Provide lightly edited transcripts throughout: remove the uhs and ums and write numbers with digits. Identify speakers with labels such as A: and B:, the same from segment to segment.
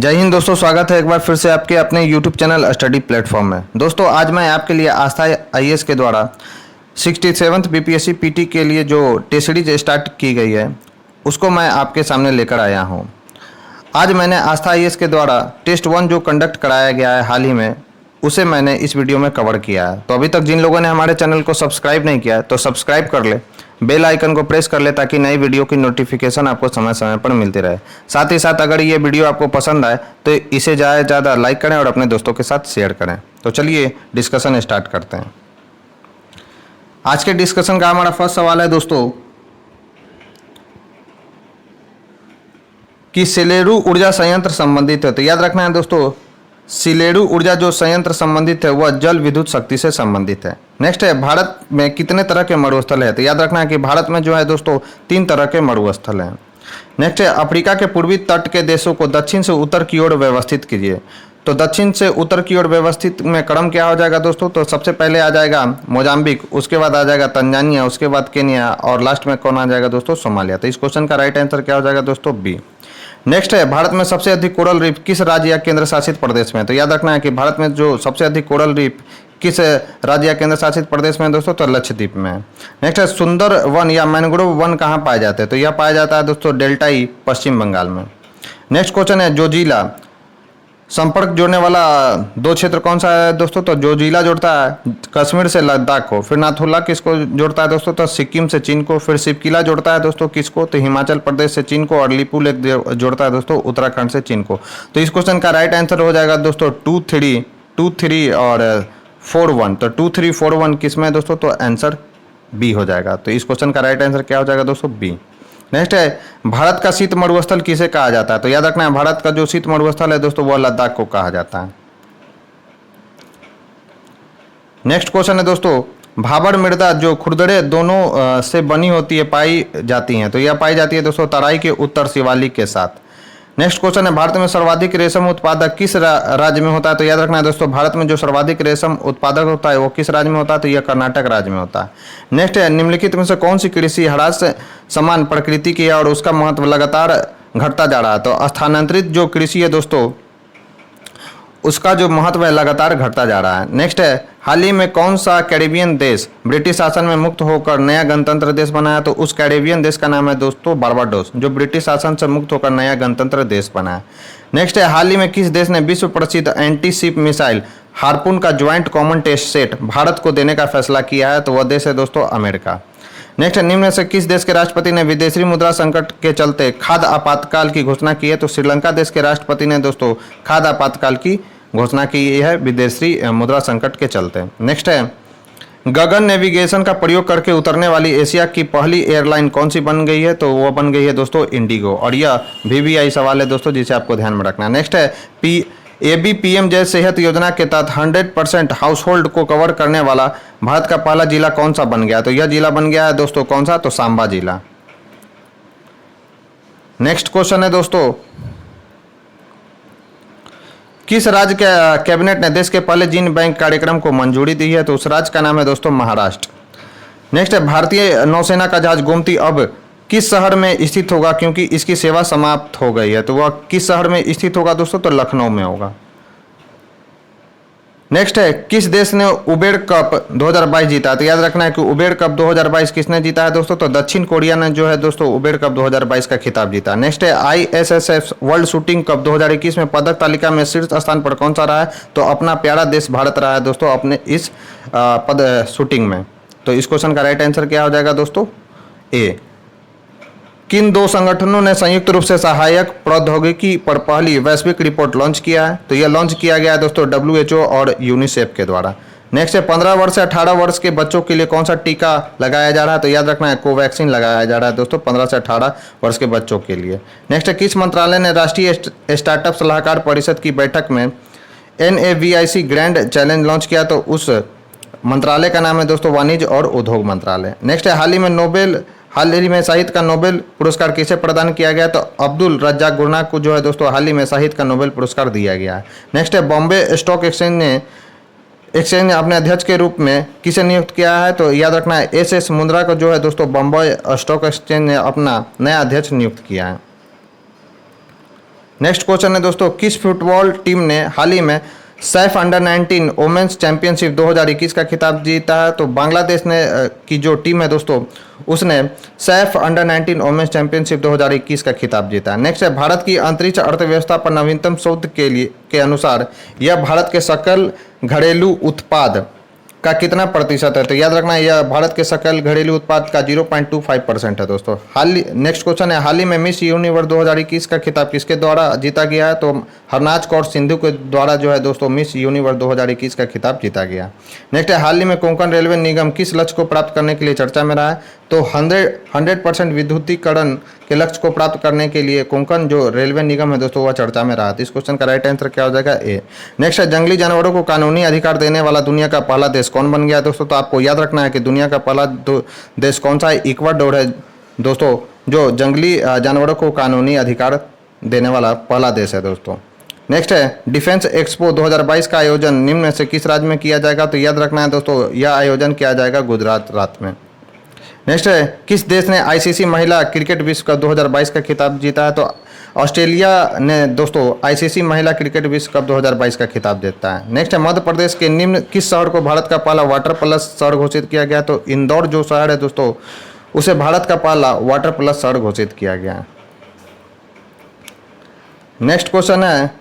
A: जय हिंद दोस्तों, स्वागत है एक बार फिर से आपके अपने YouTube चैनल स्टडी प्लेटफॉर्म में। दोस्तों आज मैं आपके लिए आस्था आईएएस के द्वारा 67th बीपीएससी पीटी के लिए जो टेस्ट सीरीज स्टार्ट की गई है उसको मैं आपके सामने लेकर आया हूं। आज मैंने आस्था आईएएस के द्वारा टेस्ट 1 जो कंडक्ट कराया गया है हाल ही में, उसे मैंने इस वीडियो में कवर किया है। तो अभी तक जिन लोगों ने हमारे चैनल को सब्सक्राइब नहीं किया है तो सब्सक्राइब कर ले, बेल आइकन को प्रेस कर ले ताकि नई वीडियो की नोटिफिकेशन आपको समय समय पर मिलती रहे। साथ ही साथ अगर ये वीडियो आपको पसंद आए तो इसे ज़्यादा से ज़्यादा लाइक करें और अपने दोस्तों के साथ शेयर करें। तो चलिए डिस्कशन स्टार्ट करते हैं। आज के डिस्कशन का हमारा फर्स्ट सवाल है दोस्तों कि सिलेरू ऊर्जा संयंत्र संबंधित है। तो याद रखना है दोस्तों, सिलेरू ऊर्जा जो संयंत्र संबंधित है वह जल विद्युत शक्ति से संबंधित है। नेक्स्ट है, भारत में कितने तरह के मरुस्थल है। तो याद रखना है कि भारत में जो है दोस्तों 3 तरह के मरुस्थल हैं। नेक्स्ट है, अफ्रीका के पूर्वी तट के देशों को दक्षिण से उत्तर की ओर व्यवस्थित कीजिए। तो दक्षिण से उत्तर की ओर व्यवस्थित में क्रम क्या हो जाएगा दोस्तों? तो सबसे पहले आ जाएगा मोजाम्बिक, उसके बाद आ जाएगा तंजानिया, उसके बाद केन्या और लास्ट में कौन आ जाएगा दोस्तों? सोमालिया। तो इस क्वेश्चन का राइट आंसर क्या हो जाएगा दोस्तों? बी। नेक्स्ट है, भारत में सबसे अधिक कोरल रीफ किस राज्य या केंद्र शासित प्रदेश में? तो याद रखना है कि भारत में जो सबसे अधिक कोरल रीफ किस राज्य या केंद्र शासित प्रदेश में दोस्तों? तो लक्षद्वीप में। नेक्स्ट है, सुंदर वन या मैंग्रोव वन कहाँ पाए जाते हैं? तो यह पाया जाता है दोस्तों डेल्टाई पश्चिम बंगाल में। नेक्स्ट क्वेश्चन है, जोजिला संपर्क जोड़ने वाला 2 क्षेत्र कौन सा है दोस्तों? तो जोजिला जोड़ता है कश्मीर से लद्दाख को। फिर नाथुला किसको जोड़ता है दोस्तों? तो सिक्किम से चीन को। फिर शिवकिला जोड़ता है दोस्तों किसको? तो हिमाचल प्रदेश से चीन को। और लिपू लेक जोड़ता है दोस्तों उत्तराखंड से चीन को। तो इस क्वेश्चन का राइट आंसर हो जाएगा दोस्तों 2, 3 और 4, 1। तो 2, 3, 4, 1 किस में दोस्तों? तो आंसर बी हो जाएगा। तो इस क्वेश्चन का राइट आंसर क्या हो जाएगा दोस्तों? बी। नेक्स्ट है, भारत का शीत मरुस्थल किसे कहा जाता है? तो याद रखना है भारत का जो शीत मरुस्थल है दोस्तों वह लद्दाख को कहा जाता है। नेक्स्ट क्वेश्चन है दोस्तों, भाबर मृदा जो खुरदरे दोनों से बनी होती है पाई जाती हैं। तो यह पाई जाती है दोस्तों तराई के उत्तर शिवालिक के साथ। नेक्स्ट क्वेश्चन है, भारत में सर्वाधिक रेशम उत्पादक किस राज्य में होता है? तो याद रखना है दोस्तों, भारत में जो सर्वाधिक रेशम उत्पादक होता है वो किस राज्य में होता है? तो यह कर्नाटक राज्य में होता है। नेक्स्ट है, निम्नलिखित में से कौन सी कृषि ह्रास समान प्रकृति की है और उसका महत्व लगातार घटता जा रहा है? तो स्थानांतरित जो कृषि है दोस्तों उसका जो महत्व है लगातार घटता जा रहा है। नेक्स्ट है, हाल ही में कौन सा कैरेबियन देश ब्रिटिश शासन में मुक्त होकर नया गणतंत्र देश बना है? तो उस कैरेबियन देश का नाम है दोस्तों बारबाडोस, जो ब्रिटिश शासन से मुक्त होकर नया गणतंत्र देश बना है। नेक्स्ट है, हाल ही में किस देश ने विश्व प्रसिद्ध एंटी शिप मिसाइल हार्पून का joint common test set Bharat को देने का फैसला किया है? तो वह देश है दोस्तों अमेरिका। नेक्स्ट, निम्न में से किस देश के राष्ट्रपति ने विदेशी मुद्रा संकट के चलते खाद्य आपातकाल की घोषणा की है? तो श्रीलंका देश के राष्ट्रपति ने दोस्तों खाद्य आपातकाल की घोषणा की है विदेशी मुद्रा संकट के चलते। नेक्स्ट है, गगन नेविगेशन का प्रयोग करके उतरने वाली एशिया की पहली एयरलाइन कौन सी बन गई है? तो वो बन गई है दोस्तों इंडिगो। और यह VVI सवाल है दोस्तों जिसे आपको ध्यान में रखना है। नेक्स्ट है, ABPM जय सेहत योजना के तहत 100% हाउस होल्ड को कवर करने वाला भारत का पहला जिला कौन सा बन गया? तो यह जिला बन गया है दोस्तों कौन सा? तो सांबा जिला। नेक्स्ट क्वेश्चन है दोस्तों, किस राज्य के कैबिनेट ने देश के पहले जीन बैंक कार्यक्रम को मंजूरी दी है? तो उस राज्य का नाम है दोस्तों महाराष्ट्र। नेक्स्ट है, भारतीय नौसेना का जहाज गोमती अब किस शहर में स्थित होगा क्योंकि इसकी सेवा समाप्त हो गई है? तो वह किस शहर में स्थित होगा दोस्तों? तो लखनऊ में होगा। नेक्स्ट है, किस देश ने उबेर कप 2022 जीता? तो याद रखना है कि उबेर कप 2022 किसने जीता है दोस्तों? तो दक्षिण कोरिया ने जो है दोस्तों उबेर कप 2022 का खिताब जीता। नेक्स्ट है, ISSF वर्ल्ड शूटिंग कप 2021 में पदक तालिका में शीर्ष स्थान पर कौन सा रहा है? तो अपना प्यारा देश भारत रहा है दोस्तों अपने इस शूटिंग में। तो इस क्वेश्चन का राइट आंसर क्या हो जाएगा दोस्तों? ए। किन 2 संगठनों ने संयुक्त रूप से सहायक प्रौद्योगिकी पर पहली वैश्विक रिपोर्ट लॉन्च किया है? तो यह लॉन्च किया गया है दोस्तों WHO और यूनिसेफ के द्वारा। नेक्स्ट है, 15 वर्ष से 18 वर्ष के बच्चों के लिए कौन सा टीका लगाया जा रहा है? तो याद रखना है कोवैक्सीन लगाया जा रहा है दोस्तों 15 से 18 वर्ष के बच्चों के लिए। नेक्स्ट है, किस मंत्रालय ने राष्ट्रीय स्टार्टअप सलाहकार परिषद की बैठक में NAVIC ग्रैंड चैलेंज लॉन्च किया? तो उस मंत्रालय का नाम है दोस्तों वाणिज्य और उद्योग मंत्रालय। नेक्स्ट है, हाल ही में साहित्य का नोबेल पुरस्कार किसे प्रदान किया गया? तो अब्दुल रज्जाक गुरनाक को जो है दोस्तों हाल ही में साहित्य का नोबेल पुरस्कार दिया गया है। नेक्स्ट है, बॉम्बे स्टॉक एक्सचेंज ने अपने अध्यक्ष के रूप में किसे नियुक्त किया है? तो याद रखना है SS मुंद्रा को जो है दोस्तों बॉम्बे स्टॉक एक्सचेंज ने अपना नया अध्यक्ष नियुक्त किया है। नेक्स्ट क्वेश्चन है दोस्तों, किस फुटबॉल टीम ने हाल ही में सैफ अंडर 19 वोमेंस चैंपियनशिप 2021 का खिताब जीता है? तो बांग्लादेश ने की जो टीम है दोस्तों, उसने सैफ अंडर 19 वोमेंस चैंपियनशिप 2021 का खिताब जीता है। नेक्स्ट है, भारत की अंतरिक्ष अर्थव्यवस्था पर नवीनतम शोध के अनुसार यह भारत के सकल घरेलू उत्पाद का कितना प्रतिशत है? तो याद रखना, यह भारत के सकल घरेलू उत्पाद का 0.25% है दोस्तों। नेक्स्ट क्वेश्चन है, हाल ही में मिस यूनिवर्स 2021 का खिताब किसके द्वारा जीता गया है? तो हरनाज कौर सिंधु के द्वारा जो है दोस्तों मिस यूनिवर्स 2021 का खिताब जीता गया। नेक्स्ट है, हाल ही में कोंकण रेलवे निगम किस लक्ष्य को प्राप्त करने के लिए चर्चा में रहा है? तो 100% विद्युतीकरण के लक्ष्य को प्राप्त करने के लिए कोंकण जो रेलवे निगम है दोस्तों वह चर्चा में रहा। तो इस क्वेश्चन का राइट आंसर क्या हो जाएगा? ए। नेक्स्ट है, जंगली जानवरों को कानूनी अधिकार देने वाला दुनिया का पहला देश कौन बन गया दोस्तों? तो आपको याद रखना है कि दुनिया का पहला देश कौन सा है? इक्वाडोर है दोस्तों, जो जंगली जानवरों को कानूनी अधिकार देने वाला पहला देश है दोस्तों। नेक्स्ट है, डिफेंस एक्सपो 2022 का आयोजन निम्न में से किस राज्य में किया जाएगा? तो याद रखना है दोस्तों, यह आयोजन किया जाएगा गुजरात राज्य में। नेक्स्ट है, किस देश ने आईसीसी महिला क्रिकेट विश्व कप 2022 का खिताब जीता है? तो ऑस्ट्रेलिया ने दोस्तों आईसीसी महिला क्रिकेट विश्व कप 2022 का खिताब जीता है। नेक्स्ट है, मध्य प्रदेश के निम्न किस शहर को भारत का पहला वाटर प्लस शहर घोषित किया गया? तो इंदौर जो शहर है दोस्तों, उसे भारत का पहला वाटर प्लस शहर घोषित किया गया है। नेक्स्ट क्वेश्चन है,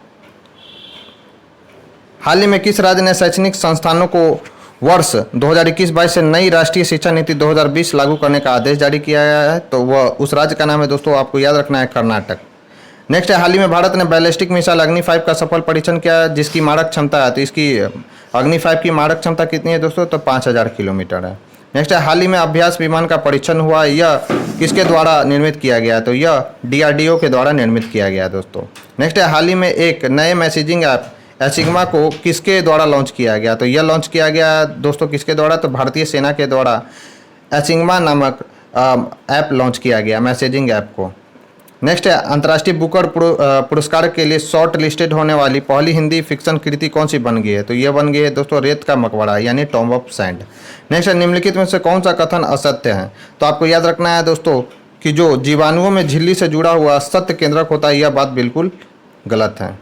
A: हाल ही में किस राज्य ने शैक्षणिक संस्थानों को वर्ष 2021-22 से नई राष्ट्रीय शिक्षा नीति 2020 लागू करने का आदेश जारी किया गया है? तो वह उस राज्य का नाम है दोस्तों, आपको याद रखना है, कर्नाटक। नेक्स्ट है, हाल ही में भारत ने बैलिस्टिक मिसाइल अग्नि 5 का सफल परीक्षण किया जिसकी मारक क्षमता है, तो इसकी अग्नि 5 की मारक क्षमता कितनी है दोस्तों? तो 5000 किलोमीटर है। नेक्स्ट है, हाल ही में अभ्यास विमान का परीक्षण हुआ, यह किसके द्वारा निर्मित किया गया? तो यह DRDO के द्वारा निर्मित किया गया दोस्तों। नेक्स्ट है, हाल ही में एक नए मैसेजिंग ऐप एसिग्मा को किसके द्वारा लॉन्च किया गया? तो यह लॉन्च किया गया दोस्तों किसके द्वारा? तो भारतीय सेना के द्वारा एसिग्मा नामक ऐप लॉन्च किया गया, मैसेजिंग ऐप को। नेक्स्ट है, अंतर्राष्ट्रीय बुकर पुरस्कार के लिए शॉर्ट लिस्टेड होने वाली पहली हिंदी फिक्शन कृति कौन सी बन गई है? तो यह बन गई है दोस्तों रेत का मकबरा, यानी टॉम्ब ऑफ सैंड। नेक्स्ट है, निम्नलिखित में से कौन सा कथन असत्य है? तो आपको याद रखना है दोस्तों कि जो जीवाणुओं में झिल्ली से जुड़ा हुआ सत्य केंद्रक होता है, यह बात बिल्कुल गलत है।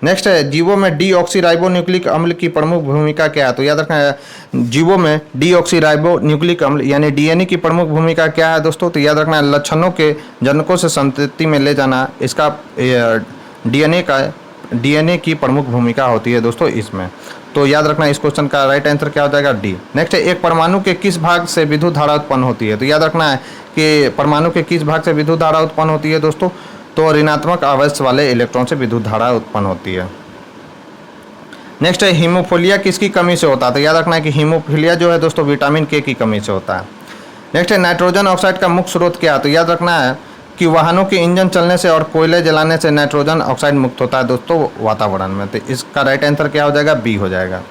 A: नेक्स्ट है, जीवों में डीऑक्सीराइबोन्यूक्लिक अम्ल की प्रमुख भूमिका क्या है? तो याद रखना है, जीवों में डीऑक्सीराइबोन्यूक्लिक अम्ल यानी DNA की प्रमुख भूमिका क्या है दोस्तों? तो याद रखना है, लक्षणों के जनकों से संतति में ले जाना, इसका DNA की प्रमुख भूमिका होती है दोस्तों इसमें। तो याद रखना, इस क्वेश्चन का राइट आंसर क्या हो जाएगा? डी। नेक्स्ट है, एक परमाणु के किस भाग से विद्युत धारा उत्पन्न होती है? तो याद रखना है कि परमाणु के किस भाग से विद्युत धारा उत्पन्न होती है दोस्तों? तो ऋणात्मक आवेश वाले इलेक्ट्रॉन से विद्युत धारा उत्पन्न होती है। नेक्स्ट है, हीमोफिलिया किसकी कमी से होता है? तो याद रखना है कि हीमोफिलिया जो है दोस्तों विटामिन के की कमी से होता है। नेक्स्ट है, नाइट्रोजन ऑक्साइड का मुख्य स्रोत क्या है? तो याद रखना है कि वाहनों के इंजन चलने से और कोयले जलाने से नाइट्रोजन ऑक्साइड मुक्त होता है दोस्तों वातावरण में। तो इसका राइट आंसर क्या हो जाएगा? बी हो जाएगा।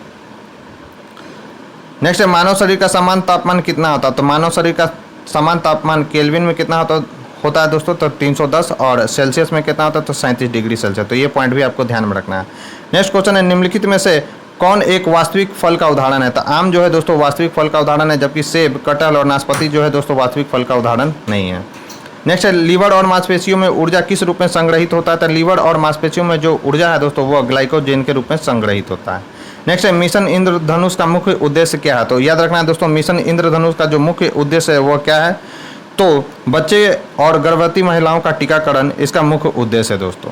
A: नेक्स्ट है, मानव शरीर का समान तापमान कितना होता है? तो मानव शरीर का समान तापमान केल्विन में कितना होता है दोस्तों? तो 310, और सेल्सियस में कितना होता है? तो 37 डिग्री सेल्सियस। तो ये पॉइंट भी आपको ध्यान में रखना है। नेक्स्ट क्वेश्चन है, निम्नलिखित में से कौन एक वास्तविक फल का उदाहरण है? तो आम जो है दोस्तों वास्तविक फल का उदाहरण है, जबकि सेब, कटहल और नाशपाती जो है दोस्तों वास्तविक फल का उदाहरण नहीं है। नेक्स्ट है, लीवर और मांसपेशियों में ऊर्जा किस रूप में संग्रहित होता है? तो लीवर और मांसपेशियों में जो ऊर्जा है दोस्तों वह ग्लाइकोजेन के रूप में संग्रहित होता है। नेक्स्ट है, मिशन इंद्रधनुष का मुख्य उद्देश्य क्या है? तो याद रखना है दोस्तों, मिशन इंद्रधनुष का जो मुख्य उद्देश्य है वह क्या है? तो बच्चे और गर्भवती महिलाओं का टीकाकरण इसका मुख्य उद्देश्य है दोस्तों।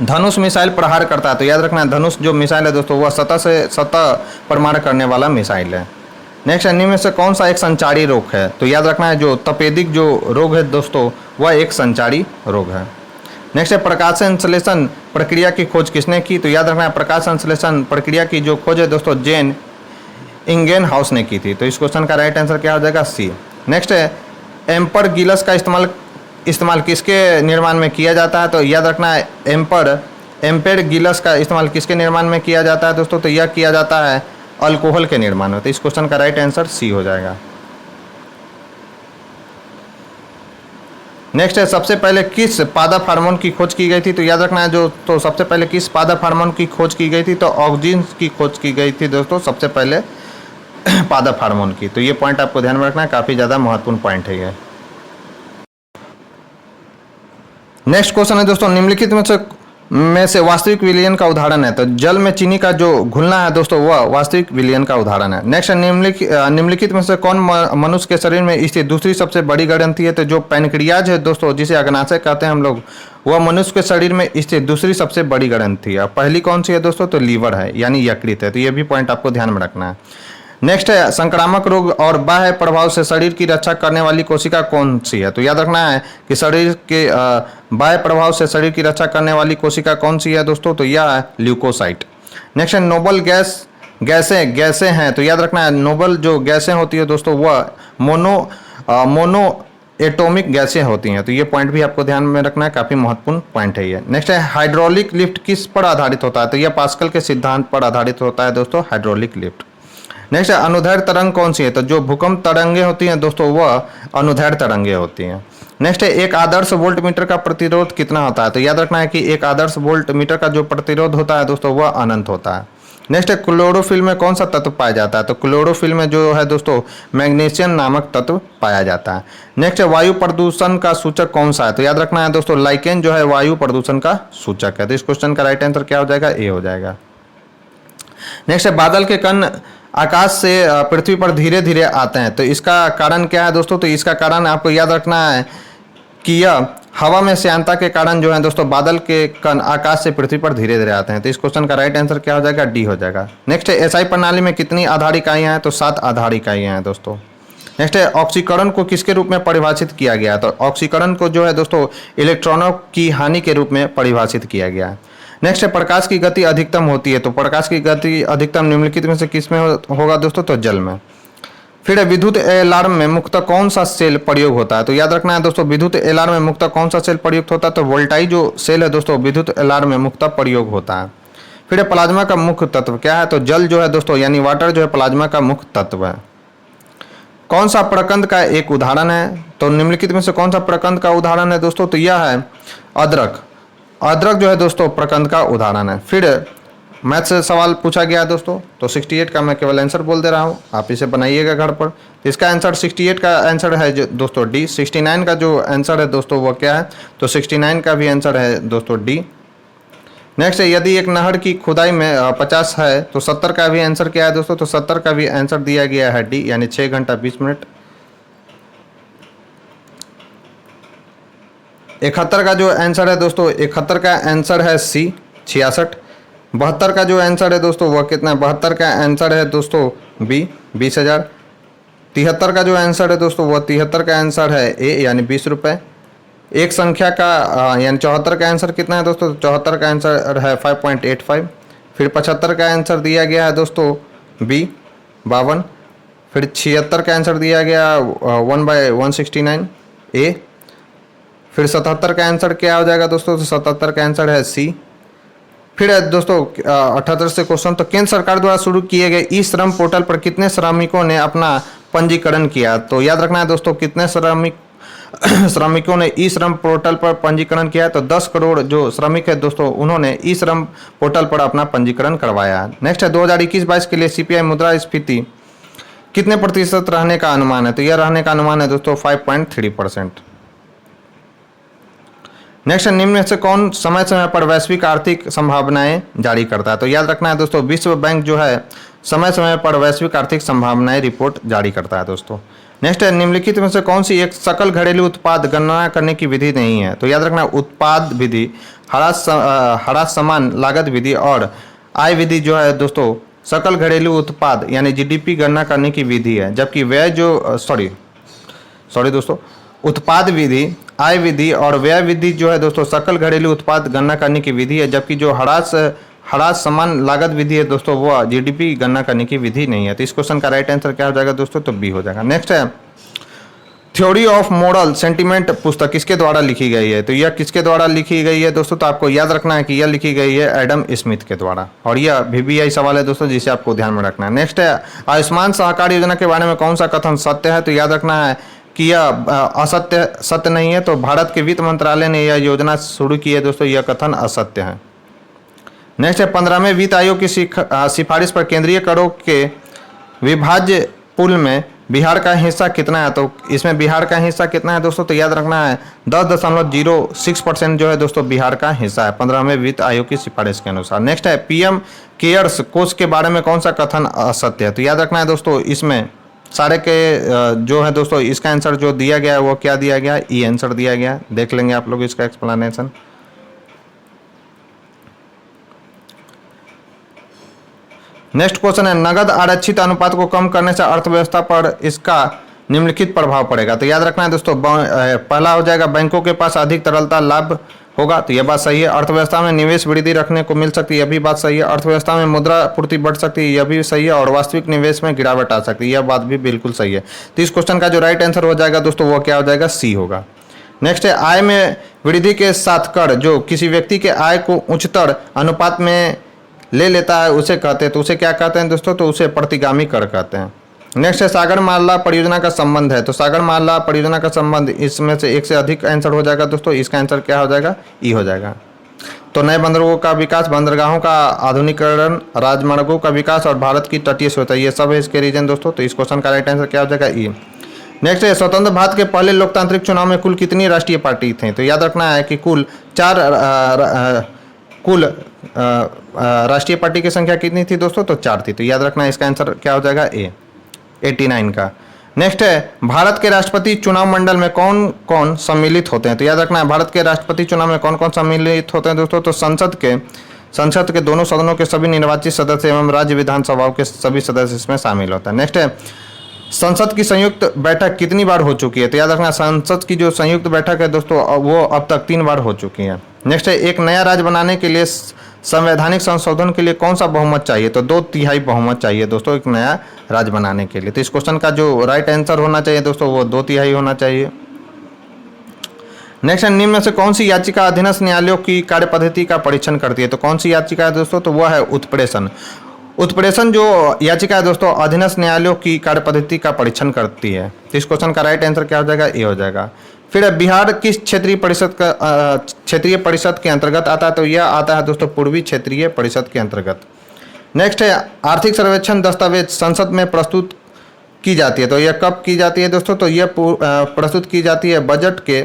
A: धनुष मिसाइल प्रहार करता है, तो याद रखना है धनुष जो मिसाइल है दोस्तों वह सतह से सतह प्रमाण करने वाला मिसाइल है। नेक्स्ट है, निम्न में से कौन सा एक संचारी रोग है? तो याद रखना है जो तपेदिक जो रोग है दोस्तों वह एक संचारी रोग है। नेक्स्ट है, प्रकाश संश्लेषण प्रक्रिया की खोज किसने की? तो याद रखना है प्रकाश संश्लेषण प्रक्रिया की जो खोज है दोस्तों जेन इंगेनहाउस ने की थी। तो इस क्वेश्चन का राइट आंसर क्या हो जाएगा? सी। नेक्स्ट है, एम्पर गिलस का इस्तेमाल किसके निर्माण में किया जाता है? तो याद रखना है एम्पेर गिलस का इस्तेमाल किसके निर्माण में किया जाता है दोस्तों? तो यह किया जाता है अल्कोहल के निर्माण में। तो इस क्वेश्चन का राइट आंसर सी हो जाएगा। नेक्स्ट है, सबसे पहले किस पादप हार्मोन की खोज की गई थी? तो याद रखना है तो सबसे पहले किस पादप हार्मोन की खोज की गई थी? तो ऑक्सिन की खोज की गई थी दोस्तों सबसे पहले पादप हार्मोन की। तो ये पॉइंट आपको ध्यान में रखना है, काफ़ी ज़्यादा महत्वपूर्ण पॉइंट है ये। नेक्स्ट क्वेश्चन है दोस्तों, निम्नलिखित में से वास्तविक विलयन का उदाहरण है। तो जल में चीनी का जो घुलना है दोस्तों वह वास्तविक विलयन का उदाहरण है। नेक्स्ट, निम्नलिखित में से कौन मनुष्य के शरीर में स्थित दूसरी सबसे बड़ी ग्रंथि है। तो जो पैनक्रियाज है दोस्तों, जिसे अग्नाशय कहते हैं हम लोग, वह मनुष्य के शरीर में स्थित दूसरी सबसे बड़ी ग्रंथि है। पहली कौन सी है दोस्तों, तो लीवर है यानी यकृत है। तो ये भी पॉइंट आपको ध्यान में रखना है। नेक्स्ट है, संक्रामक रोग और बाह्य प्रभाव से शरीर की रक्षा करने वाली कोशिका कौन सी है। तो याद रखना है कि शरीर के बाह्य प्रभाव से शरीर की रक्षा करने वाली कोशिका कौन सी है दोस्तों, तो यह है ल्यूकोसाइट। नेक्स्ट है, नोबल गैसें हैं। तो याद रखना है, नोबल जो गैसें होती है दोस्तों वह मोनो एटॉमिक गैसें होती हैं। तो ये पॉइंट भी आपको ध्यान में रखना है, काफ़ी महत्वपूर्ण पॉइंट है ये। नेक्स्ट है, हाइड्रोलिक लिफ्ट किस पर आधारित होता है। तो यह पास्कल के सिद्धांत पर आधारित होता है दोस्तों, हाइड्रोलिक लिफ्ट। नेक्स्ट है, अनुदैर्ध्य तरंग कौन सी है। तो जो भूकंप तरंगे होती हैं दोस्तों वह अनुदैर्ध्य तरंगे होती हैं। नेक्स्ट है, एक आदर्श वोल्ट मीटर का प्रतिरोध कितना होता है। तो याद रखना है कि एक आदर्श वोल्ट मीटर का जो प्रतिरोध होता है दोस्तों वह अनंत होता है। नेक्स्ट है, क्लोरोफिल में कौन सा तत्व पाया जाता है। तो क्लोरोफिल में जो है दोस्तों मैग्नीशियम नामक तत्व पाया जाता है। नेक्स्ट है, वायु प्रदूषण का सूचक कौन सा है। तो याद रखना है दोस्तों, लाइकेन जो है वायु प्रदूषण का सूचक है। तो इस क्वेश्चन का राइट आंसर क्या हो जाएगा, ए हो जाएगा। नेक्स्ट है, बादल के कण आकाश से पृथ्वी पर धीरे धीरे आते हैं। तो इसका कारण क्या है दोस्तों, तो इसका कारण आपको याद रखना है कि यह हवा में श्यानता के कारण जो है दोस्तों बादल के कण आकाश से पृथ्वी पर धीरे धीरे आते हैं। तो इस क्वेश्चन का राइट आंसर क्या हो जाएगा, डी हो जाएगा। नेक्स्ट है, एसआई प्रणाली में कितनी आधार इकाइयां हैं। तो 7 आधार इकाइयां हैं दोस्तों। नेक्स्ट है, ऑक्सीकरण को किसके रूप में परिभाषित किया गया है। तो ऑक्सीकरण को जो है दोस्तों इलेक्ट्रॉनों की हानि के रूप में परिभाषित किया गया है। नेक्स्ट है, प्रकाश की गति अधिकतम होती है। तो प्रकाश की गति अधिकतम निम्नलिखित में से किस में होगा दोस्तों, तो जल में। फिर विद्युत अलार्म में मुख्यतः कौन सा सेल प्रयोग होता है। तो याद रखना है दोस्तों, विद्युत अलार्म में मुख्यतः कौन सा सेल प्रयुक्त होता है। तो वोल्टाइक जो सेल है दोस्तों विद्युत अलार्म में मुख्यतः प्रयोग होता है। फिर प्लाज्मा का मुख्य तत्व क्या है। तो जल जो है दोस्तों यानी वाटर जो है प्लाज्मा का मुख्य तत्व है। कौन सा प्रकंद का एक उदाहरण है। तो निम्नलिखित में से कौन सा प्रकंद का उदाहरण है दोस्तों, तो यह है अदरक। अदरक जो है दोस्तों प्रकंद का उदाहरण है। फिर मैथ से सवाल पूछा गया है दोस्तों, तो 68 का मैं केवल आंसर बोल दे रहा हूँ, आप इसे बनाइएगा घर पर। इसका आंसर 68 का आंसर है जो दोस्तों डी। 69 का जो आंसर है दोस्तों वो क्या है, तो 69 का भी आंसर है दोस्तों डी। नेक्स्ट है, यदि एक नहर की खुदाई में 50 है तो 70 का भी आंसर क्या है दोस्तों, तो 70 का भी आंसर दिया गया है डी यानी 6 घंटा 20 मिनट। 71 का जो आंसर है दोस्तों, 71 का आंसर है सी 66। 72 का जो आंसर है दोस्तों वह कितना है, 72 का आंसर है दोस्तों बी 20,000। 73 का जो आंसर है दोस्तों वह 73 का आंसर है ए यानी 20 रुपये। एक संख्या का यानी 74 का आंसर कितना है दोस्तों, 74 का आंसर है 5.85। फिर 75 का आंसर दिया गया है दोस्तों बी 52। फिर 76 का आंसर दिया गया 1/169 ए। फिर 77 का आंसर क्या हो जाएगा दोस्तों, तो 77 का आंसर है सी। फिर है दोस्तों 78 से क्वेश्चन, तो केंद्र सरकार द्वारा शुरू किए गए ई श्रम पोर्टल पर कितने श्रमिकों ने अपना पंजीकरण किया। तो याद रखना है दोस्तों, कितने श्रमिकों ने ई श्रम पोर्टल पर पंजीकरण किया है, तो 10 करोड़ जो श्रमिक है दोस्तों उन्होंने ई श्रम पोर्टल पर अपना पंजीकरण करवाया। नेक्स्ट है, 2021-22 के लिए सीपीआई मुद्रास्फीति कितने प्रतिशत रहने का अनुमान है। तो यह रहने का अनुमान है दोस्तों 5.3%। नेक्स्ट, निम्न से कौन समय समय पर वैश्विक आर्थिक संभावनाएं जारी करता है। तो याद रखना है दोस्तों, विश्व बैंक जो है समय समय पर वैश्विक आर्थिक संभावनाएं रिपोर्ट जारी करता है दोस्तों। नेक्स्ट है, निम्नलिखित में से कौन सी एक सकल घरेलू उत्पाद गणना करने की विधि नहीं है। तो याद रखना, उत्पाद विधि, ह्रास समान लागत विधि और आय विधि जो है दोस्तों सकल घरेलू उत्पाद यानी जीडीपी गणना करने की विधि है। जबकि व्यय जो सॉरी दोस्तों, उत्पाद विधि, आय विधि और व्यय विधि जो है दोस्तों सकल घरेलू उत्पाद गणना करने की विधि है। जबकि जो ह्रास समान लागत विधि है दोस्तों वो जीडीपी गणना करने की विधि नहीं है। तो इस क्वेश्चन का राइट आंसर क्या हो जाएगा दोस्तों, तो बी हो जाएगा। नेक्स्ट है, थ्योरी ऑफ मोरल सेंटिमेंट पुस्तक किसके द्वारा लिखी गई है। तो यह किसके द्वारा लिखी गई है दोस्तों, तो आपको याद रखना है कि यह लिखी गई है एडम स्मिथ के द्वारा, और यह VBI सवाल है दोस्तों जिसे आपको ध्यान में रखना है। नेक्स्ट है, आयुष्मान सहकार योजना के बारे में कौन सा कथन सत्य है। तो याद रखना है कि यह सत्य नहीं है। तो भारत के वित्त मंत्रालय ने यह योजना शुरू की है दोस्तों, यह कथन असत्य है। नेक्स्ट है, 15वें वित्त आयोग की सिफारिश पर केंद्रीय करों के विभाज्य पूल में बिहार का हिस्सा कितना है, तो इसमें बिहार का हिस्सा कितना है दोस्तों, तो याद रखना है 10.06% जो है दोस्तों बिहार का हिस्सा है 15वें वित्त आयोग की सिफारिश के अनुसार। नेक्स्ट है पीएम केयर्स कोष के बारे में कौन सा कथन असत्य है, तो याद रखना है दोस्तों इसमें सारे के जो है दोस्तों इसका आंसर जो दिया गया है वो क्या दिया गया है, ई आंसर दिया गया है। देख लेंगे आप लोग इसका एक्सप्लेनेशन। नेक्स्ट क्वेश्चन है नगद आरक्षित अनुपात को कम करने से अर्थव्यवस्था पर इसका निम्नलिखित प्रभाव पड़ेगा, तो याद रखना है दोस्तों पहला हो जाएगा बैंकों के पास अधिक तरलता लाभ होगा, तो यह बात सही है। अर्थव्यवस्था में निवेश वृद्धि रखने को मिल सकती है, यह भी बात सही है। अर्थव्यवस्था में मुद्रा पूर्ति बढ़ सकती है, यह भी सही है। और वास्तविक निवेश में गिरावट आ सकती है, यह बात भी बिल्कुल सही है। तो इस क्वेश्चन का जो राइट आंसर हो जाएगा दोस्तों वो क्या हो जाएगा, सी होगा। नेक्स्ट है आय में वृद्धि के साथ कर जो किसी व्यक्ति के आय को उच्चतर अनुपात में ले लेता है उसे कहते हैं, तो उसे क्या कहते हैं दोस्तों, तो उसे प्रतिगामी कर कहते हैं। नेक्स्ट है सागरमाला परियोजना का संबंध है, तो सागरमाला परियोजना का संबंध इसमें से एक से अधिक आंसर हो जाएगा दोस्तों, इसका आंसर क्या हो जाएगा, ई हो जाएगा। तो नए बंदरगाहों का विकास, बंदरगाहों का आधुनिकीकरण, राजमार्गों का विकास और भारत की तटीय सुरक्षा, ये सब है इसके रीजन दोस्तों। तो इस क्वेश्चन का राइट आंसर क्या हो जाएगा, ई। नेक्स्ट है स्वतंत्र भारत के पहले लोकतांत्रिक चुनाव में कुल कितनी राष्ट्रीय पार्टी थे, तो याद रखना है कि कुल 4 राष्ट्रीय पार्टी की संख्या कितनी थी दोस्तों, तो 4 थी। तो याद रखना है इसका आंसर क्या हो जाएगा, ए 89 का। नेक्स्ट है भारत के राष्ट्रपति चुनाव मंडल में कौन कौन सम्मिलित होते हैं, तो याद रखना है भारत के राष्ट्रपति चुनाव में कौन कौन सम्मिलित होते हैं दोस्तों, तो संसद के दोनों सदनों के सभी निर्वाचित सदस्य एवं राज्य विधानसभाओं के सभी सदस्य इसमें शामिल होता है। नेक्स्ट है संसद की संयुक्त बैठक कितनी बार हो चुकी है, तो याद रखना संसद की जो संयुक्त बैठक है दोस्तों वो अब तक 3 बार हो चुकी है। नेक्स्ट है एक नया राज्य बनाने के लिए संवैधानिक संशोधन के लिए कौन सा बहुमत चाहिए, तो 2/3 बहुमत चाहिए दोस्तों एक नया राज्य बनाने के लिए। तो इस क्वेश्चन का जो राइट आंसर होना चाहिए दोस्तों वो 2/3 होना चाहिए। नेक्स्ट है निम्न में से कौन सी याचिका अधीनस्थ न्यायालयों की कार्य पद्धति का परीक्षण करती है, तो कौन सी याचिका है दोस्तों, तो वह है उत्प्रेषण। उत्प्रेषण जो याचिका है दोस्तों अधीनस्थ न्यायालयों की कार्य पद्धति का परीक्षण करती है। तो इस क्वेश्चन का राइट आंसर क्या हो जाएगा, ए हो जाएगा। फिर बिहार किस क्षेत्रीय परिषद के अंतर्गत आता है, तो यह आता है दोस्तों पूर्वी क्षेत्रीय परिषद के अंतर्गत। नेक्स्ट है आर्थिक सर्वेक्षण दस्तावेज संसद में प्रस्तुत की जाती है, तो यह कब की जाती है दोस्तों, तो यह प्रस्तुत की जाती है बजट के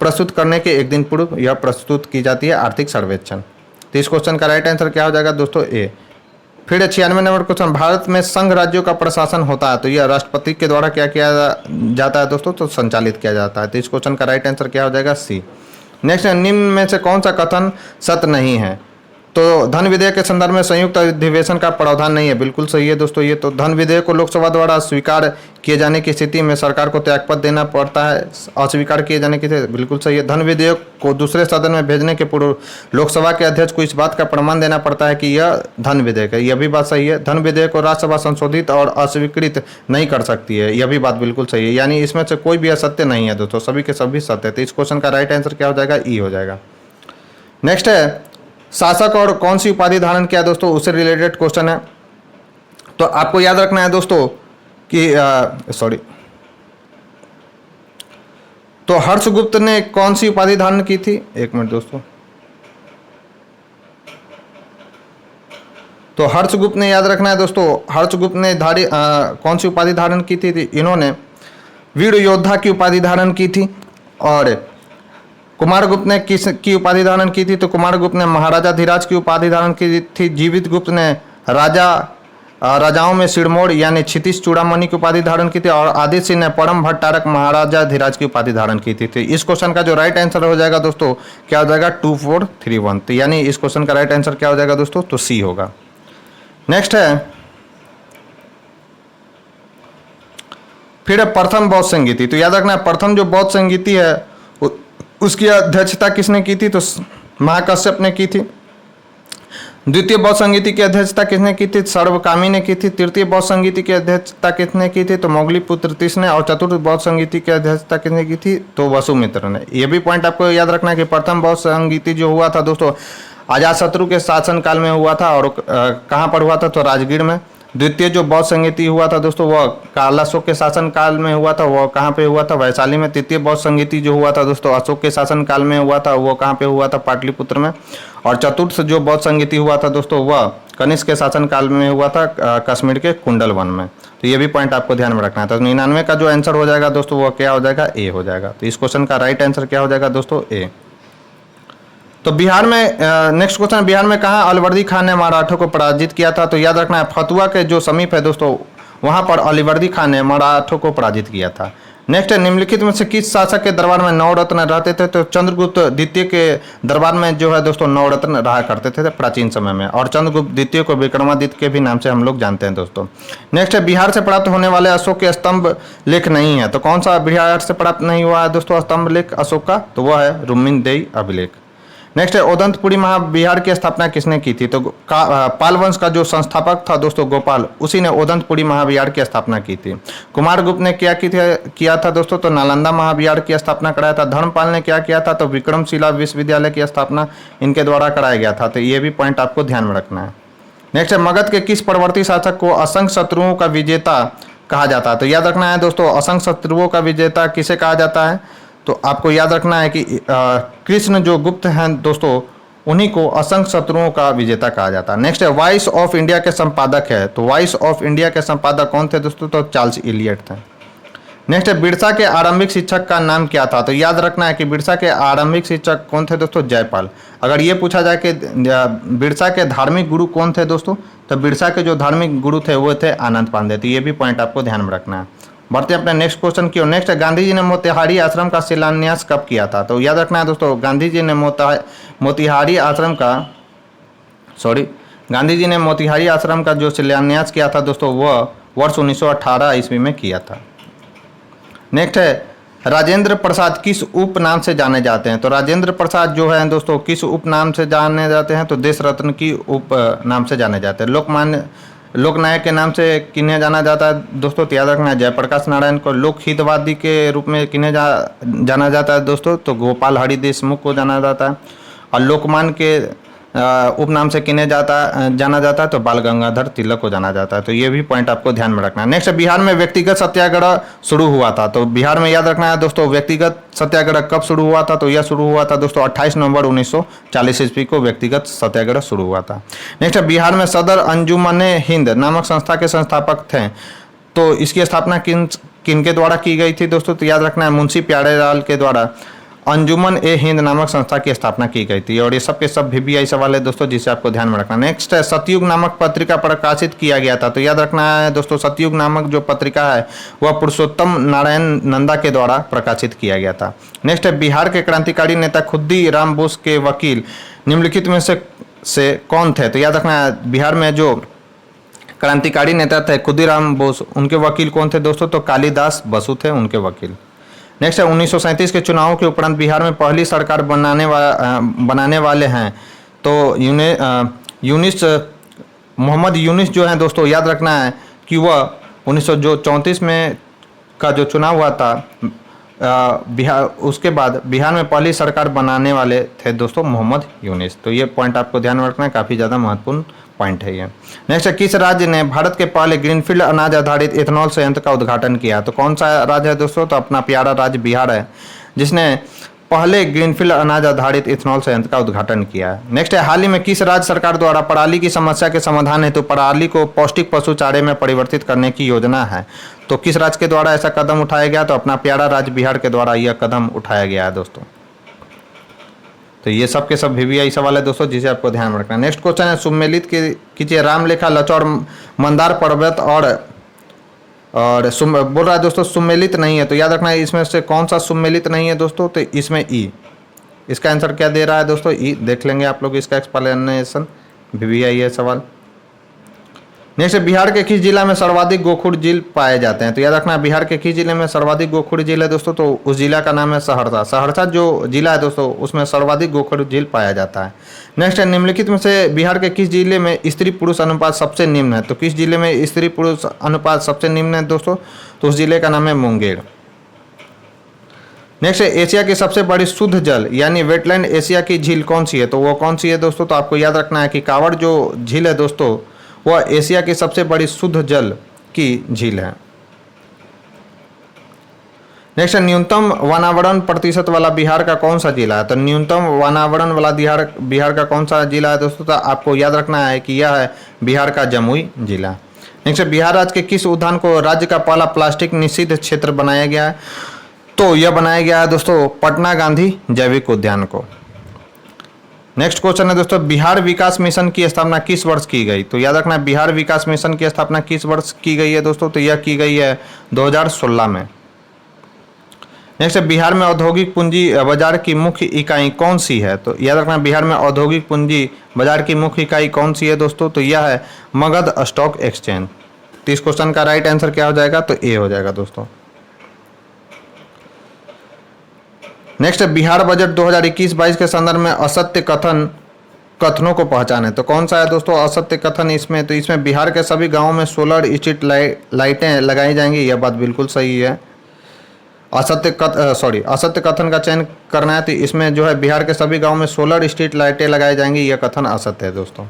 A: प्रस्तुत करने के एक दिन पूर्व यह प्रस्तुत की जाती है आर्थिक सर्वेक्षण। तो इस क्वेश्चन का राइट आंसर क्या हो जाएगा दोस्तों, ए। फिर 96 नंबर क्वेश्चन भारत में संघ राज्यों का प्रशासन होता है, तो यह राष्ट्रपति के द्वारा क्या किया जाता है दोस्तों, तो संचालित किया जाता है। तो इस क्वेश्चन का राइट आंसर क्या हो जाएगा, सी। नेक्स्ट है निम्न में से कौन सा कथन सत्य नहीं है, तो धन विधेयक के संदर्भ में संयुक्त अधिवेशन का प्रावधान नहीं है, बिल्कुल सही है दोस्तों ये। तो धन विधेयक को लोकसभा द्वारा स्वीकार किए जाने की स्थिति में सरकार को त्यागपत्र देना पड़ता है, अस्वीकार किए जाने की स्थिति, बिल्कुल सही है। धन विधेयक को दूसरे सदन में भेजने के पूर्व लोकसभा के अध्यक्ष को इस बात का प्रमाण देना पड़ता है कि यह धन विधेयक है, यह भी बात सही है। धन विधेयक को राज्यसभा संशोधित और अस्वीकृत नहीं कर सकती है, यह भी बात बिल्कुल सही है। यानी इसमें से कोई भी असत्य नहीं है दोस्तों, सभी के सभी सत्य है। तो इस क्वेश्चन का राइट आंसर क्या हो जाएगा, ई हो जाएगा। नेक्स्ट है शासक और कौन सी उपाधि धारण किया दोस्तों, उससे रिलेटेड क्वेश्चन है। तो आपको याद रखना है दोस्तों कि तो हर्षगुप्त ने कौन सी उपाधि धारण की थी, एक मिनट दोस्तों। तो हर्षगुप्त ने याद रखना है दोस्तों, हर्षगुप्त ने कौन सी उपाधि धारण की थी, इन्होंने वीर योद्धा की उपाधि धारण की थी। और कुमारगुप्त ने किस उपाधि धारण की थी, तो कुमारगुप्त ने महाराजा धीराज की उपाधि धारण की थी। जीवित गुप्त ने राजाओं में सिरमौर यानी क्षितिज चूड़ामणि की उपाधि धारण की थी। और आदित्य सिंह ने परम भट्टारक महाराजा धीराज की उपाधि धारण की थी। तो इस क्वेश्चन का जो राइट आंसर हो जाएगा दोस्तों क्या हो जाएगा, 2431। तो यानी इस क्वेश्चन का राइट आंसर क्या हो जाएगा दोस्तों, तो सी होगा। नेक्स्ट है फिर प्रथम बौद्ध संगीति, तो याद रखना प्रथम जो बौद्ध संगीति है उसकी अध्यक्षता किसने की थी, तो महाकश्यप ने की थी। द्वितीय बौद्ध संगीति की अध्यक्षता किसने की थी, सर्वकामी ने की थी। तृतीय बौद्ध संगीति की अध्यक्षता किसने की थी, तो मोगलीपुत्र तीस ने। और चतुर्थ बौद्ध संगीति की अध्यक्षता किसने की थी, तो वसुमित्र ने। यह भी पॉइंट आपको याद रखना है कि प्रथम बौद्ध संगीति जो हुआ था दोस्तों अजातशत्रु के शासनकाल में हुआ था, और कहाँ पर हुआ था, तो राजगीर में। द्वितीय जो बौद्ध संगीति हुआ था दोस्तों वह कालाशोक के शासनकाल में हुआ था, वह कहाँ पे हुआ था, वैशाली में। तृतीय बौद्ध संगीति जो हुआ था दोस्तों अशोक के शासनकाल में हुआ था, वह कहाँ पे हुआ था, पाटलिपुत्र में। और चतुर्थ जो बौद्ध संगीति हुआ था दोस्तों वह कनिष्क के शासनकाल में हुआ था कश्मीर के कुंडल वन में। तो ये भी पॉइंट आपको ध्यान में रखना है। तो 99 का जो आंसर हो जाएगा दोस्तों वो क्या हो जाएगा, ए हो जाएगा। तो इस क्वेश्चन का राइट आंसर क्या हो जाएगा दोस्तों, ए। तो बिहार में नेक्स्ट क्वेश्चन, बिहार में कहाँ अलवर्दी खान ने मराठों को पराजित किया था? तो याद रखना है फतुआ के जो समीप है दोस्तों वहाँ पर अलवर्दी खान ने मराठों को पराजित किया था। नेक्स्ट है, निम्नलिखित में से किस शासक के दरबार में 9 रत्न रहते थे? तो चंद्रगुप्त द्वितीय के दरबार में जो है दोस्तों 9 रत्न रहा करते थे प्राचीन समय में, और चंद्रगुप्त द्वितीय को विक्रमादित्य के भी नाम से हम लोग जानते हैं दोस्तों। नेक्स्ट है, बिहार से प्राप्त होने वाले अशोक के स्तंभ लेख नहीं है। तो कौन सा बिहार से प्राप्त नहीं हुआ है दोस्तों स्तंभ लेख अशोक का? तो वह है रुक्मिणीदेई अभिलेख। नेक्स्ट है, उदंतपुरी महाविहार की स्थापना किसने की थी? तो पाल वंश का जो संस्थापक था दोस्तों गोपाल, उसी ने उदंतपुरी महाविहार की स्थापना की थी। कुमारगुप्त ने क्या किया था दोस्तों? तो नालंदा महाविहार की स्थापना कराया था। धर्मपाल ने क्या किया था? तो विक्रमशिला विश्वविद्यालय की स्थापना इनके द्वारा कराया गया था। तो ये भी पॉइंट आपको ध्यान में रखना है। नेक्स्ट है, मगध के किस परवर्ती शासक को असंख्य शत्रुओं का विजेता कहा जाता है? तो याद रखना है दोस्तों असंख्य शत्रुओं का विजेता किसे कहा जाता है? तो आपको याद रखना है कि कृष्ण जो गुप्त हैं दोस्तों उन्हीं को असंख्य शत्रुओं का विजेता कहा जाता है। नेक्स्ट है, वॉइस ऑफ इंडिया के संपादक है। तो वॉइस ऑफ इंडिया के संपादक कौन थे दोस्तों? तो चार्ल्स इलियट थे। नेक्स्ट है, बिरसा के आरंभिक शिक्षक का नाम क्या था? तो याद रखना है कि बिरसा के आरंभिक शिक्षक कौन थे दोस्तों? जयपाल। अगर ये पूछा जाए कि बिरसा के धार्मिक गुरु कौन थे दोस्तों, तो बिरसा के जो धार्मिक गुरु थे वो थे आनंद पांडे। तो ये भी पॉइंट आपको ध्यान में रखना है। बढ़ते हैं अपने नेक्स्ट क्वेश्चन की ओर। नेक्स्ट है, गांधी जी ने मोतिहारी आश्रम का शिलान्यास कब किया था? तो याद रखना है दोस्तों गांधी जी ने मोतिहारी आश्रम का जो शिलान्यास किया था दोस्तों वह वर्ष 1918 ईस्वी में किया था। नेक्स्ट है, राजेंद्र प्रसाद किस उपनाम से जाने जाते हैं? तो राजेंद्र प्रसाद जो है दोस्तों किस उपनाम से जाने जाते हैं? तो देश रत्न की उपनाम से जाने जाते हैं। लोकनायक के नाम से किन्हें जाना जाता है दोस्तों? तो याद रखना है जयप्रकाश नारायण को। लोकहितवादी के रूप में किन्हें जाना जाता है दोस्तों? तो गोपाल हरि देशमुख को जाना जाता है। और लोकमान के उपनाम से किन्हें जाना जाता है? तो बाल गंगाधर तिलक को जाना जाता है। तो ये भी पॉइंट आपको ध्यान में रखना है। नेक्स्ट, बिहार में व्यक्तिगत सत्याग्रह शुरू हुआ था। तो बिहार में याद रखना है दोस्तों व्यक्तिगत सत्याग्रह कब शुरू हुआ था? तो यह शुरू हुआ था दोस्तों 28 नवंबर 1940 ईस्वी को व्यक्तिगत सत्याग्रह शुरू हुआ था। नेक्स्ट, बिहार में सदर अंजुमने हिंद नामक संस्था के संस्थापक थे। तो इसकी स्थापना किनके द्वारा की गई थी दोस्तों? तो याद रखना है मुंशी प्यारेलाल के द्वारा अंजुमन ए हिंद नामक संस्था की स्थापना की गई थी। और ये सब के सब VBI सवाल है दोस्तों जिसे आपको ध्यान में रखना। नेक्स्ट है, सतयुग नामक पत्रिका प्रकाशित किया गया था। तो याद रखना है दोस्तों सतयुग नामक जो पत्रिका है वह पुरुषोत्तम नारायण नंदा के द्वारा प्रकाशित किया गया था। नेक्स्ट है, बिहार के क्रांतिकारी नेता खुद्दीराम बोस के वकील निम्नलिखित में से कौन थे? तो याद रखना है बिहार में जो क्रांतिकारी नेता थे खुद्दीराम बोस, उनके वकील कौन थे दोस्तों? तो कालिदास बसु थे उनके वकील। नेक्स्ट है, 1937 के चुनावों के उपरांत बिहार में पहली सरकार बनाने वाले हैं। तो मोहम्मद यूनिस जो है दोस्तों याद रखना है कि वह 1934 में का जो चुनाव हुआ था बिहार, उसके बाद बिहार में पहली सरकार बनाने वाले थे दोस्तों मोहम्मद यूनिस। तो ये पॉइंट आपको ध्यान में रखना है, काफ़ी ज़्यादा महत्वपूर्ण पॉइंट है ये। नेक्स्ट है, किस राज्य ने भारत के पहले ग्रीनफील्ड अनाज आधारित इथेनॉल संयंत्र का उद्घाटन किया? तो कौन सा राज्य है दोस्तों? तो अपना प्यारा राज्य बिहार है जिसने पहले ग्रीनफील्ड अनाज आधारित इथेनॉल संयंत्र का उद्घाटन किया है। नेक्स्ट है, हाल ही में किस राज्य सरकार द्वारा पराली की समस्या के समाधान हेतु पराली को पौष्टिक पशु चारे में परिवर्तित करने की योजना है? तो किस राज्य के द्वारा ऐसा कदम उठाया गया? तो अपना प्यारा राज्य बिहार के द्वारा यह कदम उठाया गया है दोस्तों। तो ये सब के सब VBI सवाल है दोस्तों जिसे आपको ध्यान में रखना है। नेक्स्ट क्वेश्चन है, सुमेलित कीजिए रामलेखा लचौड़ मंदार पर्वत और बोल रहा है दोस्तों सुमेलित नहीं है। तो याद रखना है इसमें से कौन सा सुमेलित नहीं है दोस्तों? तो इसमें ई, इसका आंसर क्या दे रहा है दोस्तों? ई। देख लेंगे आप लोग इसका एक्सप्लेनेशन, VBI है सवाल। नेक्स्ट, बिहार के किस जिला में सर्वाधिक गोखुर झील पाए जाते हैं? तो याद रखना बिहार के किस जिले में सर्वाधिक गोखुर झील है दोस्तों? तो उस जिला का नाम है सहरसा। सहरसा जो जिला है दोस्तों उसमें सर्वाधिक गोखुर झील पाया जाता है। नेक्स्ट है, निम्नलिखित में से बिहार के किस जिले में स्त्री पुरुष अनुपात सबसे निम्न है? तो किस जिले में स्त्री पुरुष अनुपात सबसे निम्न है दोस्तों? तो उस जिले का नाम है मुंगेर। नेक्स्ट है, एशिया की सबसे बड़ी शुद्ध जल यानी वेटलैंड एशिया की झील कौन सी है? तो वो कौन सी है दोस्तों? तो आपको याद रखना है कि कांवड़ जो झील है दोस्तों वह एशिया की सबसे बड़ी शुद्ध जल की झील है। नेक्स्ट है न्यूनतम वनावरण प्रतिशत वाला बिहार का कौन सा जिला है? तो न्यूनतम वनावरण वाला बिहार का कौन सा जिला है दोस्तों? तो आपको याद रखना है कि यह है बिहार का जमुई जिला। नेक्स्ट है बिहार राज्य के किस उद्यान को राज्य का पहला प्लास्टिक निषिद्ध क्षेत्र बनाया गया है? तो यह बनाया गया है दोस्तों पटना गांधी जैविक उद्यान को। नेक्स्ट क्वेश्चन है दोस्तों बिहार विकास मिशन की स्थापना किस वर्ष की गई? तो याद रखना है बिहार विकास मिशन की स्थापना किस वर्ष की गई है दोस्तों? तो यह की गई है 2016 में। नेक्स्ट है बिहार में औद्योगिक पूंजी बाजार की मुख्य इकाई कौन सी है? तो याद रखना बिहार में औद्योगिक पूंजी बाजार की मुख्य इकाई कौन सी है दोस्तों? तो यह है मगध स्टॉक एक्सचेंज। तो इस क्वेश्चन का राइट आंसर क्या हो जाएगा? तो ए हो जाएगा दोस्तों। नेक्स्ट है बिहार बजट 2021-22 के संदर्भ में असत्य कथनों को पहचाने। तो कौन सा है दोस्तों असत्य कथन इसमें? तो इसमें बिहार के सभी गांवों में सोलर स्ट्रीट लाइटें लगाई जाएंगी, यह बात बिल्कुल सही है। असत्य कथन का चयन करना है तो इसमें जो है बिहार के सभी गांवों में सोलर स्ट्रीट लाइटें लगाई जाएंगी, यह कथन असत्य है दोस्तों।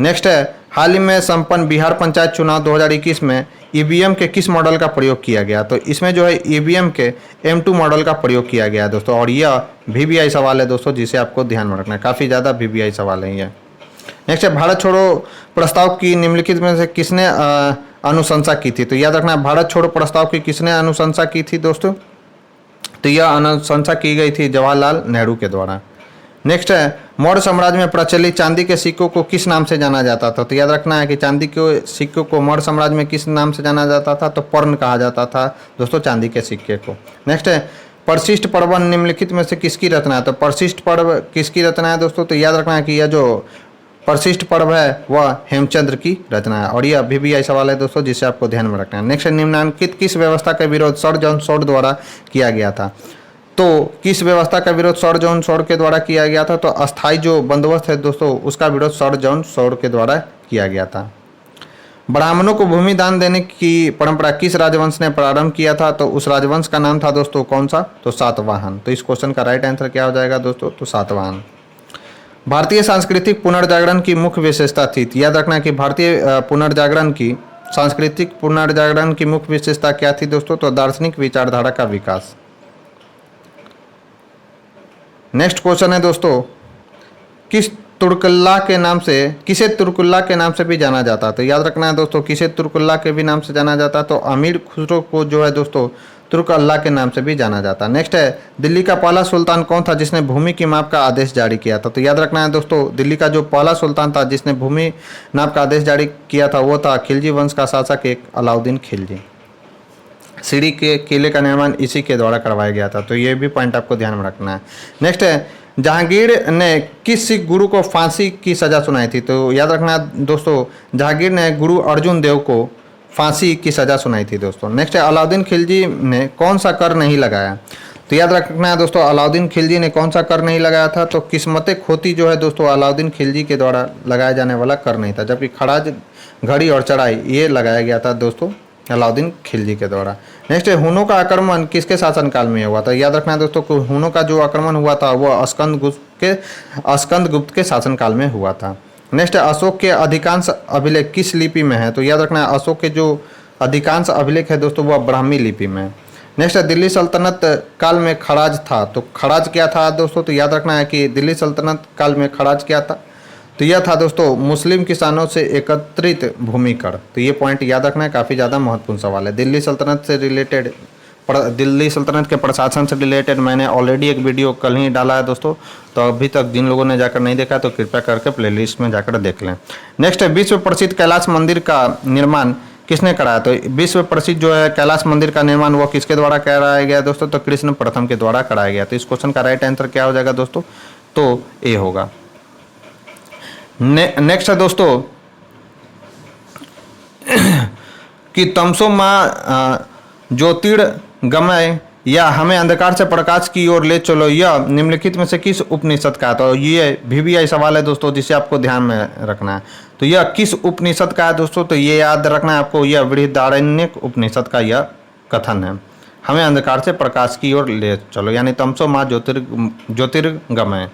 A: नेक्स्ट है हाल ही में संपन्न बिहार पंचायत चुनाव 2021 में ईवीएम के किस मॉडल का प्रयोग किया गया? तो इसमें जो है ईवीएम के M2 मॉडल का प्रयोग किया गया है दोस्तों, और यह VVI सवाल है दोस्तों जिसे आपको ध्यान में रखना है, काफ़ी ज़्यादा VVI सवाल है ये। नेक्स्ट है भारत छोड़ो प्रस्ताव की निम्नलिखित में से किसने अनुशंसा की थी? तो याद रखना भारत छोड़ो प्रस्ताव की किसने अनुशंसा की थी दोस्तों? तो यह अनुशंसा की गई थी जवाहरलाल नेहरू के द्वारा। नेक्स्ट है मौर्य साम्राज्य में प्रचलित चांदी के सिक्कों को किस नाम से जाना जाता था? तो याद रखना है कि चांदी के सिक्कों को मौर्य साम्राज्य में किस नाम से जाना जाता था? तो पर्ण कहा जाता था दोस्तों चांदी के सिक्के को। नेक्स्ट है परिशिष्ट पर्व निम्नलिखित में से किसकी रचना है? तो परिशिष्ट पर्व किसकी रचना है दोस्तों? तो याद रखना है कि यह जो परिशिष्ट पर्व है वह हेमचंद्र की रचना है, और यह VVI सवाल है दोस्तों जिसे आपको ध्यान में रखना है। नेक्स्ट निम्नलिखित किस व्यवस्था का विरोध सर जॉन सॉर्ड द्वारा किया गया था? तो किस व्यवस्था का विरोध सर जॉन सॉर्ड के द्वारा किया गया था? तो अस्थायी जो बंदोबस्त है दोस्तों उसका विरोध सर जॉन सॉर्ड के द्वारा किया गया था। ब्राह्मणों को भूमि दान देने की परंपरा किस राजवंश ने प्रारंभ किया था? तो उस राजवंश का नाम था दोस्तों कौन सा? तो सातवाहन। तो इस क्वेश्चन का राइट आंसर क्या हो जाएगा दोस्तों? तो सातवाहन। भारतीय सांस्कृतिक पुनर्जागरण की मुख्य विशेषता थी। याद रखना कि भारतीय सांस्कृतिक पुनर्जागरण की मुख्य विशेषता क्या थी दोस्तों? तो दार्शनिक विचारधारा का विकास। नेक्स्ट क्वेश्चन है दोस्तों किसे तुर्कुल्ला के नाम से भी जाना जाता है? तो याद रखना है दोस्तों किसे तुर्कुल्ला के भी नाम से जाना जाता है? तो अमीर खुसरो को जो है दोस्तों तुर्क-अल्लाह के नाम से भी जाना जाता है। नेक्स्ट है दिल्ली का पहला सुल्तान कौन था जिसने भूमि की माप का आदेश जारी किया था? तो याद रखना है दोस्तों दिल्ली का जो पहला सुल्तान था जिसने भूमि नाप का आदेश जारी किया था वो था खिलजी वंश का शासक एक अलाउद्दीन खिलजी। सीढ़ी के किले का निर्माण इसी के द्वारा करवाया गया था, तो ये भी पॉइंट आपको ध्यान में रखना है। नेक्स्ट है जहांगीर ने किस सिख गुरु को फांसी की सजा सुनाई थी? तो याद रखना दोस्तों जहांगीर ने गुरु अर्जुन देव को फांसी की सजा सुनाई थी दोस्तों। नेक्स्ट है अलाउद्दीन खिलजी ने कौन सा कर नहीं लगाया? तो याद रखना है दोस्तों अलाउद्दीन खिलजी ने कौन सा कर नहीं लगाया था? तो किस्मत खोती जो है दोस्तों अलाउद्दीन खिलजी के द्वारा लगाया जाने वाला कर नहीं था, जबकि खराज घड़ी और चढ़ाई ये लगाया गया था दोस्तों अलाउद्दीन खिलजी के द्वारा। नेक्स्ट है हुनों का आक्रमण किसके शासनकाल में हुआ था? याद रखना है दोस्तों कि हुनों का जो आक्रमण हुआ था वह स्कंदगुप्त के शासनकाल में हुआ था। नेक्स्ट है अशोक के अधिकांश अभिलेख किस लिपि में है? तो याद रखना है अशोक के जो अधिकांश अभिलेख है दोस्तों वह ब्राह्मी लिपि में है। नेक्स्ट है दिल्ली सल्तनत काल में खराज था, तो खराज क्या था दोस्तों? तो याद रखना है कि दिल्ली सल्तनत काल में खराज क्या था? तो यह था दोस्तों मुस्लिम किसानों से एकत्रित भूमि कर। तो ये पॉइंट याद रखना है, काफ़ी ज़्यादा महत्वपूर्ण सवाल है। दिल्ली सल्तनत से रिलेटेड दिल्ली सल्तनत के प्रशासन से रिलेटेड मैंने ऑलरेडी एक वीडियो कल ही डाला है दोस्तों, तो अभी तक जिन लोगों ने जाकर नहीं देखा तो कृपया करके प्लेलिस्ट में जाकर देख लें। नेक्स्ट है विश्व प्रसिद्ध कैलाश मंदिर का निर्माण किसने कराया? तो विश्व प्रसिद्ध जो है कैलाश मंदिर का निर्माण वो किसके द्वारा कराया गया दोस्तों? तो कृष्ण प्रथम के द्वारा कराया गया। तो इस क्वेश्चन का राइट आंसर क्या हो जाएगा दोस्तों? तो ए होगा। नेक्स्ट है दोस्तों कि तमसो माँ ज्योतिर्गमय या हमें अंधकार से प्रकाश की ओर ले चलो यह निम्नलिखित में से किस उपनिषद का है? तो ये VVI सवाल है दोस्तों जिसे आपको ध्यान में रखना है। तो यह किस उपनिषद का है दोस्तों? तो ये याद रखना है आपको, यह बृहदारण्यक उपनिषद का यह कथन है, हमें अंधकार से प्रकाश की ओर ले चलो, यानी तमसो माँ ज्योतिर्गमय।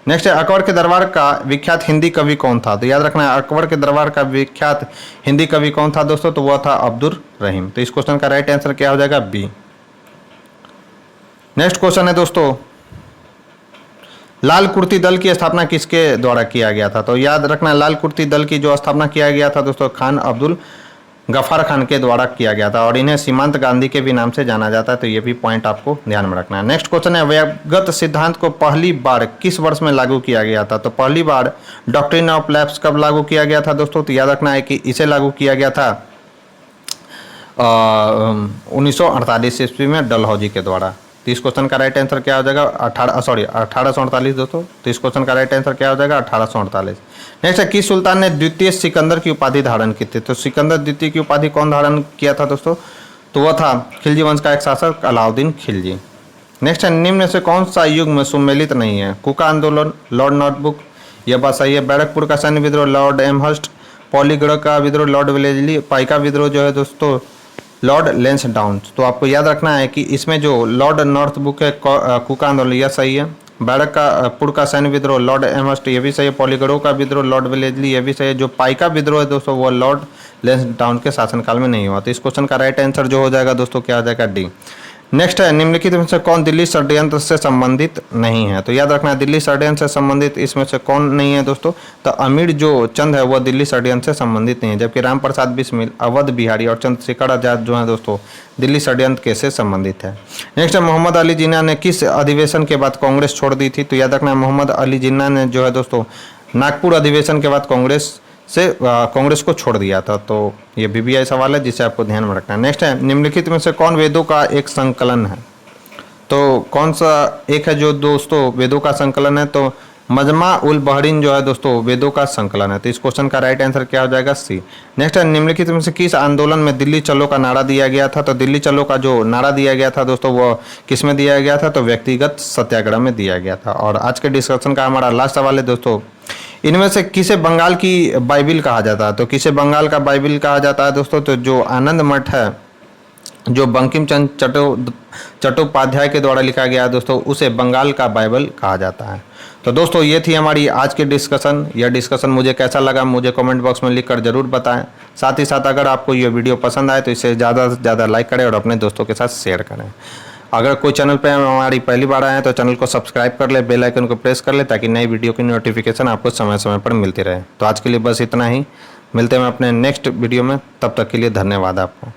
A: नेक्स्ट है अकबर के दरबार का विख्यात हिंदी कवि कौन था? तो याद रखना है अकबर के दरबार का विख्यात हिंदी कवि कौन था दोस्तों? तो वह था अब्दुल रहीम। तो इस क्वेश्चन का राइट आंसर क्या हो जाएगा? बी। नेक्स्ट क्वेश्चन है दोस्तों, लाल कुर्ती दल की स्थापना किसके द्वारा किया गया था? तो याद रखना, लाल कुर्ती दल की जो स्थापना किया गया था दोस्तों, खान अब्दुल गफ्फार खान के द्वारा किया गया था और इन्हें सीमांत गांधी के भी नाम से जाना जाता है। तो ये भी पॉइंट आपको ध्यान में रखना है। नेक्स्ट क्वेश्चन है, व्यक्तिगत सिद्धांत को पहली बार किस वर्ष में लागू किया गया था? तो पहली बार डॉक्ट्रिन ऑफ लैप्स कब लागू किया गया था दोस्तों? तो याद रखना है कि इसे लागू किया गया था 1948 ईस्वी में डलहौजी के द्वारा। तो इस क्वेश्चन का राइट आंसर क्या हो जाएगा? 1848 दोस्तों। तो इस क्वेश्चन का राइट आंसर क्या हो जाएगा? 1848। नेक्स्ट है, किस सुल्तान ने द्वितीय सिकंदर की उपाधि धारण की थी? तो सिकंदर द्वितीय की उपाधि कौन धारण किया था दोस्तों? तो वह था खिलजी वंश का एक शासक अलाउद्दीन खिलजी। नेक्स्ट है, निम्न में से कौन सा युग में सुमेलित नहीं है? कुका आंदोलन, लॉर्ड नोटबुक, यह बात सही है। बैरकपुर का सैन्य विद्रोह लॉर्ड एमहर्स्ट, पॉलीगढ़ का विद्रोह लॉर्ड वेलेस्ली, पाइका विद्रोह जो है दोस्तों लॉर्ड लैंसडाउन। तो आपको याद रखना है कि इसमें जो लॉर्ड नॉर्थबुक है कुका आंदोलन, यह सही है। बैरकपुर का सैन्य विद्रोह लॉर्ड एमहर्स्ट, ये भी सही है। पॉलीगढ़ का विद्रोह लॉर्ड वेलेस्ली, ये भी सही है। जो पाइका विद्रोह है दोस्तों वो लॉर्ड लैंसडाउन के शासनकाल में नहीं हुआ। तो इस क्वेश्चन का राइट आंसर जो हो जाएगा दोस्तों क्या हो जाएगा? डी। नेक्स्ट है, निम्नलिखित में से कौन दिल्ली षड्यंत्र से संबंधित नहीं है? तो याद रखना है, दिल्ली षड्यंत्र से संबंधित इसमें से कौन नहीं है दोस्तों? तो अमीर जो चंद है वह दिल्ली षड्यंत्र से संबंधित नहीं है, जबकि राम प्रसाद बिस्मिल, अवध बिहारी और चंद्रशेखर आजाद जो है दोस्तों दिल्ली षड्यंत्र केस से संबंधित है। नेक्स्ट है, मोहम्मद अली जिन्ना ने किस अधिवेशन के बाद कांग्रेस छोड़ दी थी? तो याद रखना है, मोहम्मद अली जिन्ना ने जो है दोस्तों नागपुर अधिवेशन के बाद कांग्रेस को छोड़ दिया था। तो ये बीबीआई सवाल है जिसे आपको ध्यान में रखना है। नेक्स्ट है, निम्नलिखित में से कौन वेदों का एक संकलन है? तो कौन सा एक है जो दोस्तों वेदों का संकलन है? तो मजमा उल बहरीन जो है दोस्तों वेदों का संकलन है। तो इस क्वेश्चन का राइट आंसर क्या हो जाएगा? सी। नेक्स्ट है, निम्नलिखित में से किस आंदोलन में दिल्ली चलो का नारा दिया गया था? तो दिल्ली चलो का जो नारा दिया गया था दोस्तों वो किस में दिया गया था? तो व्यक्तिगत सत्याग्रह में दिया गया था। और आज के डिस्कशन का हमारा लास्ट सवाल है दोस्तों, इनमें से किसे बंगाल की बाइबिल कहा जाता है? तो किसे बंगाल का बाइबिल कहा जाता है दोस्तों? तो जो आनंद मठ है, जो बंकिम चंद्र चट्टोपाध्याय के द्वारा लिखा गया है दोस्तों, उसे बंगाल का बाइबल कहा जाता है। तो दोस्तों ये थी हमारी आज की डिस्कशन। यह डिस्कशन मुझे कैसा लगा मुझे कमेंट बॉक्स में लिखकर जरूर बताएं। साथ ही साथ अगर आपको ये वीडियो पसंद आए तो इसे ज़्यादा से ज़्यादा लाइक करें और अपने दोस्तों के साथ शेयर करें। अगर कोई चैनल पे हमारी पहली बार आए तो चैनल को सब्सक्राइब कर ले, बेल आइकन को प्रेस कर ले ताकि नई वीडियो की नोटिफिकेशन आपको समय समय पर मिलती रहे। तो आज के लिए बस इतना ही, मिलते हैं अपने नेक्स्ट वीडियो में, तब तक के लिए धन्यवाद आपको।